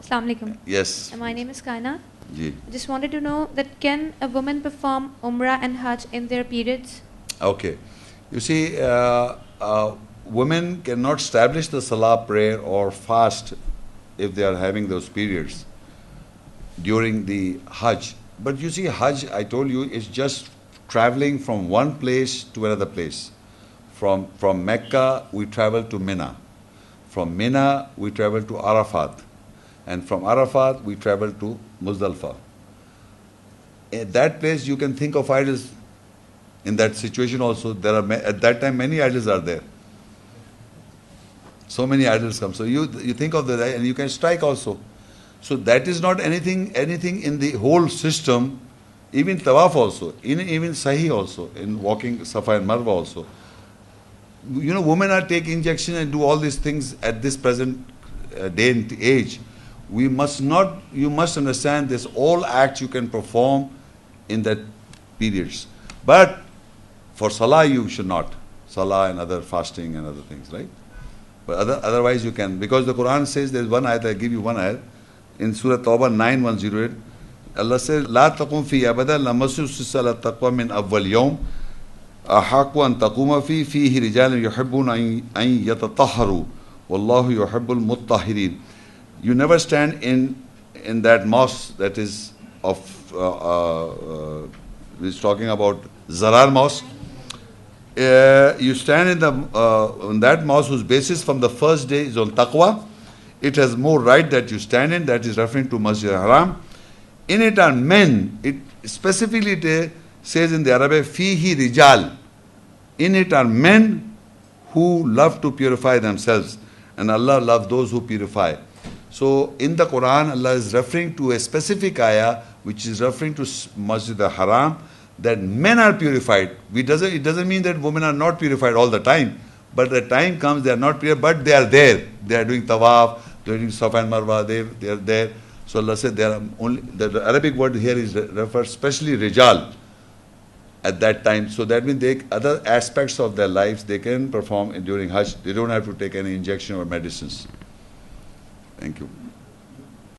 Assalamu alaikum. Yes. My name is Kaina. Ji. I just wanted to know that can a woman perform Umrah and Hajj in their periods? Okay. You see, women cannot establish the Salah prayer or fast if they are having those periods during the Hajj. But you see, Hajj, I told you, is just traveling from one place to another place. From Mecca, we travel to Mina. From Mina, we travel to Arafat. And from Arafat, we travel to Muzdalifah. At that place, you can think of idols. In that situation also, there are at that time many idols are there. So many idols come. So you think of that, and you can strike also. So that is not anything in the whole system. Even Tawaf also, even Sahi also, in walking Safa and Marwa also. You know, women are taking injection and do all these things at this present day and age. You must understand this all acts you can perform in that periods. But for Salah you should not. Salah and other fasting and other things, right? But otherwise you can. Because the Quran says, there's one ayat, I give you one ayat. In Surah Tawbah 9108, Allah says, لا تقوم في أبدا لمسوا السلسلة التقوى من أول يوم أحق أن تقوم فيه رجال يحبون أن يتطهروا والله يحب المطهرين. You never stand in that mosque that is of he's talking about Zarar mosque. You stand in that mosque whose basis from the first day is on taqwa. It has more right that you stand in. That is referring to Masjid al-Haram. In it are men. It specifically it says in the Arabic, fihi rijal. In it are men who love to purify themselves. And Allah loves those who purify. So in the Quran, Allah is referring to a specific ayah which is referring to Masjid al-Haram, that men are purified. It doesn't mean that women are not purified all the time. But the time comes they are not purified, but they are there. They are doing tawaf, they are doing Safa and Marwa, they are there. So Allah said there are only, the Arabic word here is refers especially rijal at that time. So that means other aspects of their lives they can perform during Hajj. They don't have to take any injection or medicines. Thank you.